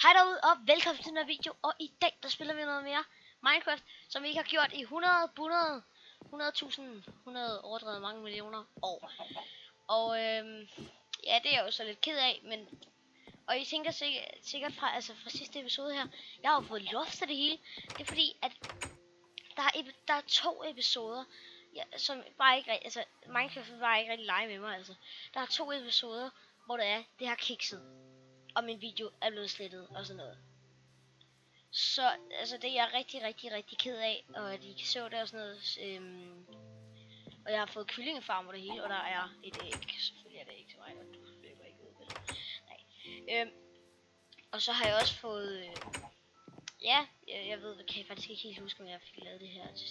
Hej derude og velkommen til den her video. Og i dag der spiller vi noget mere Minecraft, som vi ikke har gjort i 100.000 overdrevet mange millioner år. Og ja, det er jeg jo så lidt ked af, men og I tænker sikkert fra sidste episode her, jeg har jo fået loft af det hele. Det er fordi at der er 2 episoder, ja, som bare ikke Minecraft vil bare ikke rigtig lege med mig. Der er 2 episoder, hvor det har kikset, og min video er blevet slettet og sådan noget. Så det er jeg rigtig ked af, og at I kan se det og sådan noget. Og jeg har fået kyllingefarm og det hele, og der er et æg. Selvfølgelig er det ikke til mig, og du løber ikke ud med det. Nej. Og så har jeg også fået ja, jeg ved, kan jeg faktisk ikke helt huske, om jeg fik lavet det her til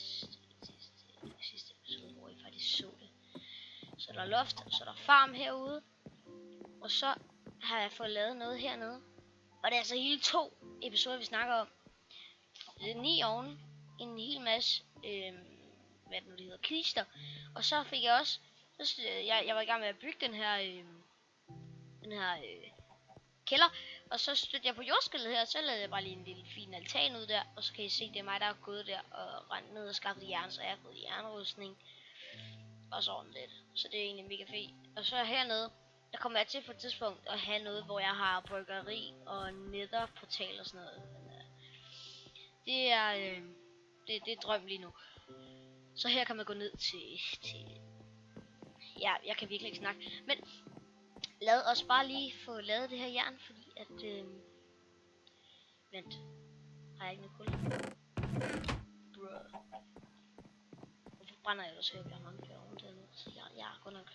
sidste episode, hvor I faktisk så det. Så der er loft, og så er der farm herude, og så har jeg fået lavet noget hernede. Og det er altså hele 2 episoder, vi snakker om. 9 ovne, en hel masse, hvad det nu det hedder, kister. Og så fik jeg også, jeg var i gang med at bygge den her kælder. Og så stødte jeg på jordskælvet her, og så lavede jeg bare lige en lille fin altan ud der. Og så kan I se, det er mig, der er gået der og rendt ned og skaffet jern, så jeg har fået jernrustning. Og sådan lidt. Så det er egentlig mega fedt. Og så hernede, der kommer jeg til på et tidspunkt at have noget, hvor jeg har bryggeri og netherportal og sådan noget. Det er drøm lige nu. Så her kan man gå ned til ja, jeg kan virkelig ikke snakke. Men lad os bare lige få lavet det her jern, fordi at vent. Har jeg ikke noget kul? Hvorfor brænder jeg så? Jeg bliver mange flere oven dernede. Så jeg er godt nok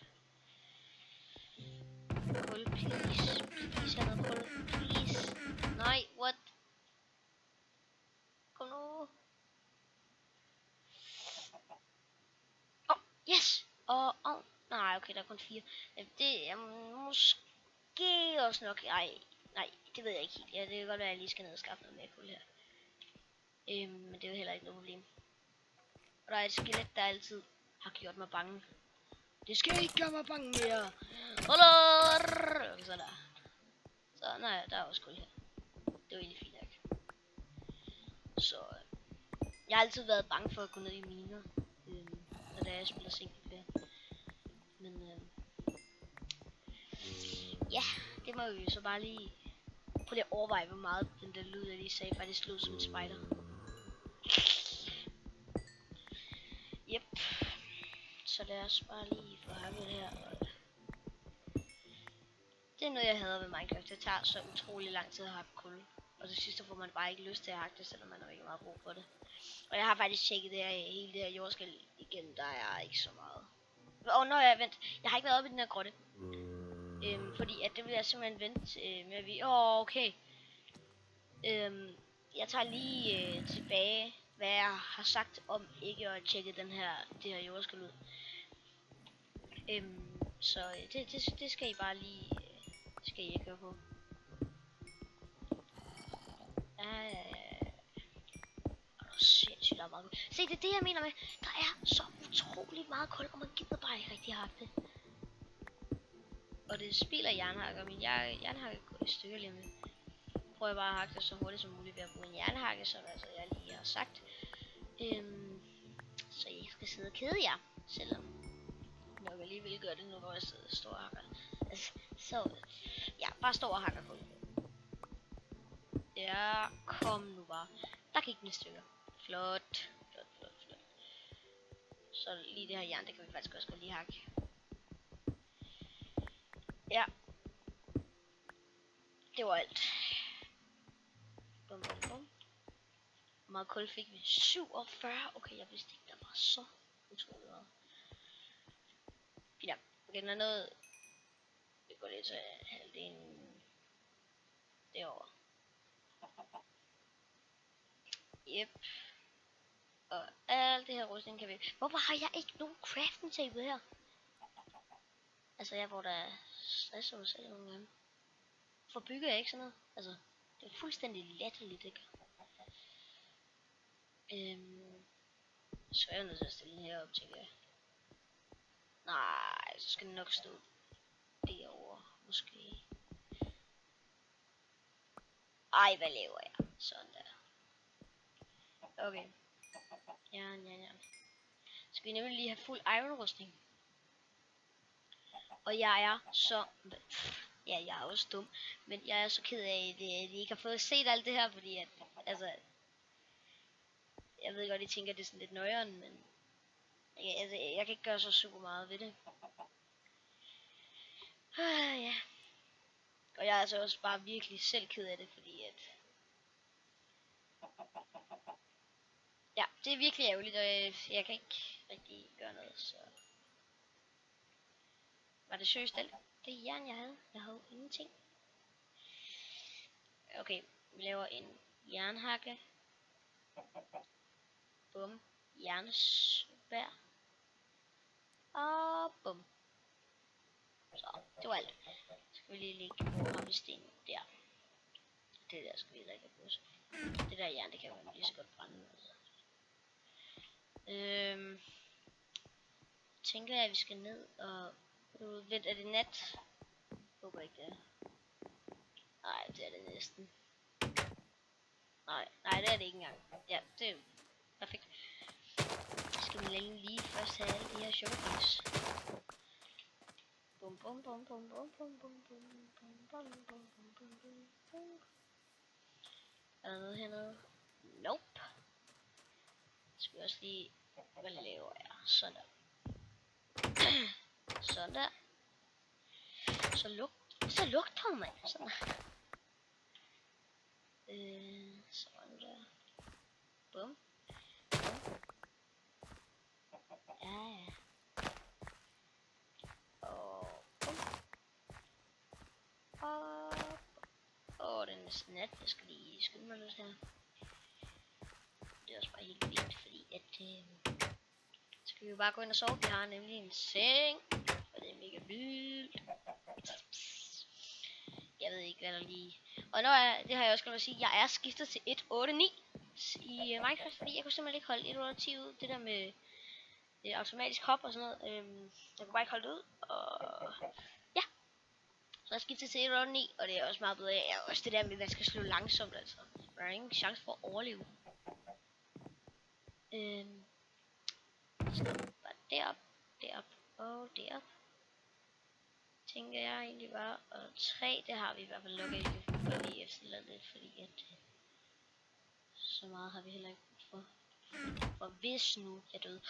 kul, please. Please, jeg har noget kul. Please. Nej, what? Kom nu. Yes! Nej, okay, der er kun 4. Det er måske også nok. Nej, det ved jeg ikke helt. Ja, det kan godt være, at jeg lige skal ned og skaffe noget mere kul her. Men det er jo heller ikke noget problem. Og der er et skelet, der altid har gjort mig bange. Det skal ikke gøre mig bange mere. Okay, så der. Så nej, der er også kul her. Det var egentlig fint nok. Så jeg har altid været bange for at gå ned i miner. Da jeg spiller singleplayer. Men ja, det må vi så bare lige prøve lige at overveje, hvor meget den der lyd, jeg lige sagde, faktisk lød som en spider. Yep. Så lad os bare lige få hakket her. Det er noget, jeg hader ved Minecraft. Det tager så utrolig lang tid at hakke kul. Og til sidst får man bare ikke lyst til at hakke det, selvom man har ikke meget brug for det. Og jeg har faktisk tjekket det her, hele det her jordskæld igen. Der er ikke så meget. Vent. Jeg har ikke været oppe i den her grotte. Fordi at det vil jeg simpelthen vente med at vi... okay. Jeg tager lige tilbage, hvad jeg har sagt om ikke at tjekke det her jordskæld ud. Så det skal I bare lige... skal I ikke høre på. Sindssygt, der er meget kul. Se, det er det, jeg mener med. Der er så utrolig meget kul, og man gider bare ikke rigtig hakke det. Og det spilder jernhakker. Min jernhakke går i stykker lige med. Prøver bare at hakke det så hurtigt som muligt ved at bruge en jernhakke, som jeg lige har sagt. Så I skal sidde og kede jer, selvom jeg lige vil gøre det nu, hvor jeg sidder og står og hakker. Så ja, bare stå og hakker kul. Ja, kom nu bare. Der gik den i stykker. Flot. Så lige det her jern, det kan vi faktisk også godt lige hakke. Ja. Det var alt. Bum. Hvor meget kul fik vi? 47. Okay, jeg vidste ikke, der var så utroligt meget. Ja, okay, den er noget. Det går lidt til halvdelen derovre. Yep. Og alt det her rustning kan vi... Hvorfor har jeg ikke nogen crafting table her? Jeg hvor der er stress over selv nogle gange. Hvorfor bygger jeg ikke sådan noget? Det er fuldstændig latterligt, ikke? Så er jeg nødt til at stille den her op, tænker jeg. Nej, så skal den nok stå derovre, måske. Ej, hvad laver jeg? Sådan der. Okay. Ja. Skal vi nemlig lige have fuld iron-rustning. Og jeg er så... Ja, jeg er også dum. Men jeg er så ked af, at I ikke har fået set alt det her, fordi at... Altså... Jeg ved godt, I tænker, at det er sådan lidt nøjeren, men... Jeg kan ikke gøre så super meget ved det. Ja. Og jeg er altså også bare virkelig selv ked af det, fordi at... Ja, det er virkelig ærgerligt, og jeg kan ikke rigtig gøre noget, så... Var det seriøst det jern, jeg havde? Jeg havde ingenting. Okay, vi laver en jernhakke. Bum. Jernsvær. Og bum. Så, det var alt. Så skal vi lige lægge rammesten der. Det der skal vi lægge på. Det der jern, det kan jo lige så godt brænde. Tænker jeg, at vi skal ned og... Vent, er det nat? Jeg håber ikke det. Nej, det er det næsten. Nej, det er det ikke engang. Ja, det er perfekt. Skal vi lige først have alle de her sugarcakes. Bum bum bum bum bum bum bum bum bum bum bum bum bum bum. Er der noget hernede? Nope. Skal vi også lige... Hvad laver jeg? Sådan der. Sådan der. Så lugter man. Sådan der. Sådan der. Bum. Ja. Og bum. Og den er næsten nat. Jeg skal lige skynde mig lidt her. Det er også bare helt vildt, fordi at... Så skal vi jo bare gå ind og sove. Vi har nemlig en seng. Og det er mega vildt. Jeg ved ikke, hvad der lige... Og det har jeg også glemt at sige. Jeg er skiftet til 1.8.9 i Minecraft, fordi jeg kunne simpelthen ikke holde 1.8.10 ud. Det der med automatisk hop og sådan noget. Jeg kunne bare ikke holde det ud. Og ja. Så jeg skiftet til 1.8.9, og det er også meget bedre. Ja, også det der med, at man skal slå langsomt, altså. Der er ingen chance for at overleve. Så bare derop og derop. Tænker jeg egentlig bare. Og 3, det har vi i hvert fald lukket lige efter lidt, fordi at så meget har vi heller ikke for. For hvis nu jeg døde.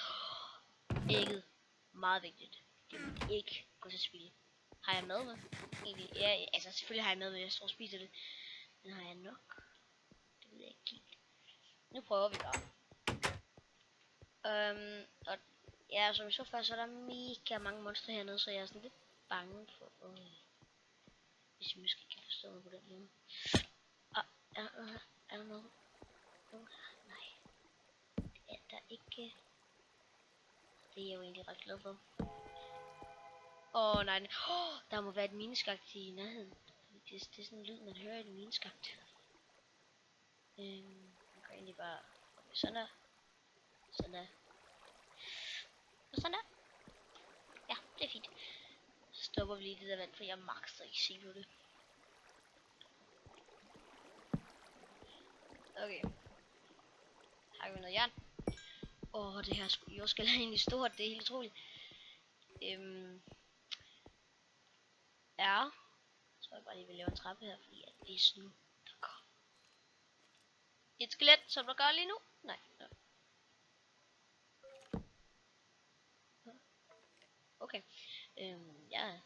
Ægget. Meget vigtigt. Det må ikke gå til spil. Har jeg med med? Egentlig, ja, altså selvfølgelig har jeg med, jeg står og spiser det. Men har jeg nok? Det ved jeg ikke helt. Nu prøver vi bare. Og ja, som I så før, så er der mega mange monstre hernede, så jeg er sådan lidt bange for, hvis I måske kan forstå mig på den måde. Er der noget? Nej. Det er der ikke. Det er jeg jo egentlig ret glad for. Nej. Der må være et mineskagt i nærheden. Det er sådan en lyd, man hører i et mineskagt. Man kan egentlig bare... Okay, sådan der. Sådan der. Og sådan der. Ja, det er fint. Så stopper vi lige det der vand, for jeg magter ikke se på det. Okay. Har vi noget jern? Det her jordskæl er egentlig stort, det er helt utroligt. Ja. Så jeg bare lige vil lave en trappe her, fordi at hvis nu der kommer et skelet, som der gør lige nu. Nej. Okay. Ja.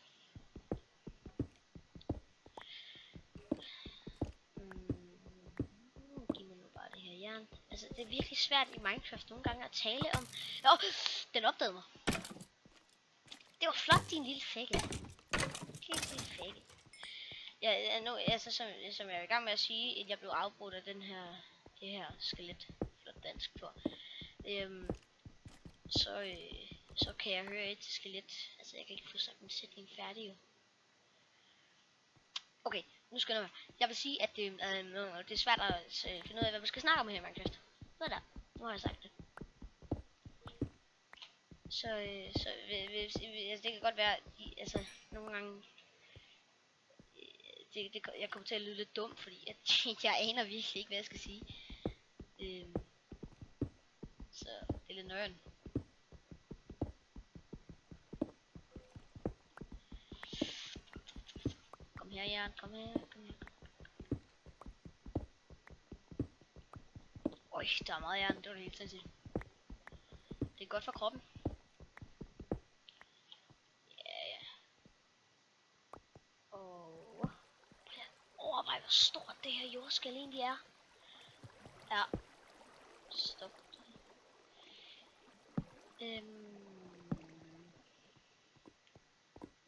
Giv mig nu bare det her jern. Altså, det er virkelig svært i Minecraft nogle gange at tale om... Den opdagede mig. Det var flot, din lille fække. Lille fække. Ja, nu, altså, som jeg er i gang med at sige, at jeg blev afbrudt af det her skelet. Flot dansk for. Så kan jeg høre et skelet. Altså, jeg kan ikke få sådan en sætning færdig jo. Okay, nu skal jeg Jeg vil sige, at det er svært at finde ud af, hvad man skal snakke om her i Minecraft. Nu har jeg sagt det. Så det kan godt være, altså nogle gange jeg kommer til at lyde lidt dum, fordi jeg aner virkelig ikke, hvad jeg skal sige. Så det er lidt nøren. Kom her, Jan. Kom her. Øj, der er meget jern. Det var det helt sindssygt. Det er godt for kroppen. Ja. Overvej, hvor stort det her jordskæl egentlig er. Ja. Stop.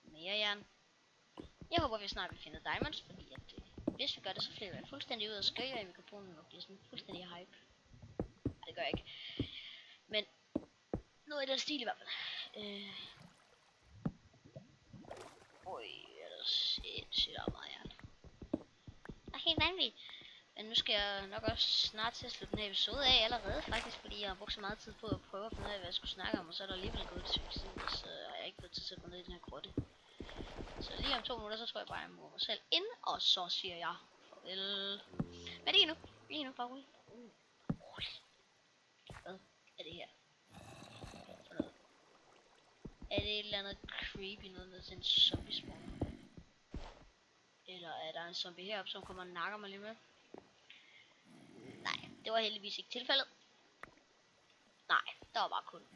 Mere jern. Jeg håber, vi snart vil finde diamonds, fordi at, hvis vi gør det, så flipper jeg fuldstændig ud af skøjer i mikrofonen og bliver sådan fuldstændig hype. Det gør jeg ikke. Men noget i den stil i hvert fald. Det er sindssygt meget jern. Det er helt vanvittigt. Men nu skal jeg nok også snart til at slutte den her episode af allerede faktisk, fordi jeg har brugt så meget tid på at prøve at finde ud af, hvad jeg skulle snakke om, og så er der alligevel gået til succes, så har jeg ikke fået tid til at gå ned i den her grotte. Så lige om 2 minutter, så tror jeg bare, at jeg må mig selv ind, og så siger jeg farvel. Men lige nu, bare roligt. Hvad er det her? For noget? Er det et eller andet creepy noget til en zombie spawn? Eller er der en zombie heroppe, som kommer og nakker mig lige med? Nej, det var heldigvis ikke tilfældet. Nej, der var bare kun.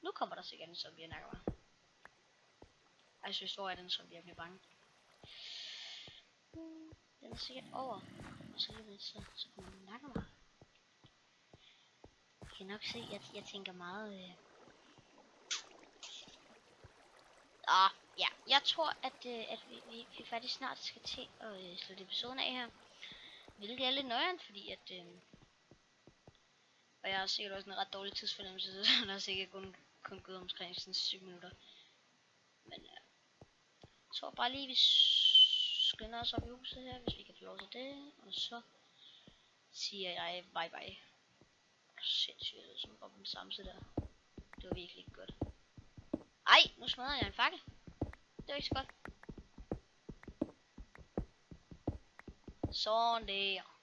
Nu kommer der sikkert en zombie og nakker mig. Jeg synes, hvor er den zombie, jeg bliver bange. Den er sikkert over. Og så lige lidt, så kommer den nakker mig. Jeg kan nok se, jeg tænker meget... Ja, jeg tror, at vi faktisk snart skal til at slutte episoden af her. Hvilket er lidt nøjeren, fordi at... og jeg har sikkert også en ret dårlig tidsfornemmelse, så der er sikkert kun gået omkring sådan 7 minutter. Men jeg tror bare lige, vi skynder os op i huset her, hvis vi kan få lov til det. Og så siger jeg bye bye. Sindssygt, som går på den samme side der. Det var virkelig ikke godt. Ej, nu smadrer jeg en fakkel. Det var ikke så godt. Sådan der.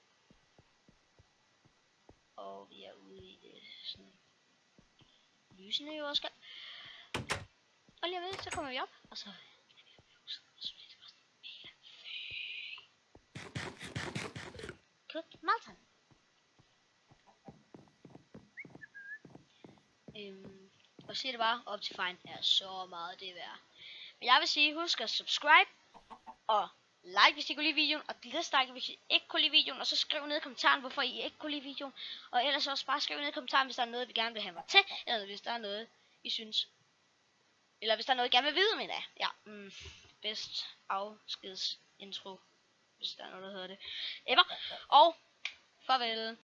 Og vi er ude i det sådan lysende jordskælv. Og lige om lidt, så kommer vi op, og så købt Maltan. Og siger det bare, Optifine er så meget det værd. Men jeg vil sige, husk at subscribe og like, hvis I kunne lide videoen, og dislike, hvis I ikke kunne lide videoen, og så skriv ned i kommentaren, hvorfor I ikke kunne lide videoen, og ellers også bare skriv ned i kommentaren, hvis der er noget, vi gerne vil have mig til, eller hvis der er noget, I synes, eller hvis der er noget, I gerne vil vide, mener jeg. Ja, bedst afskeds intro, hvis der er noget, der hedder det. Ever, og farvel.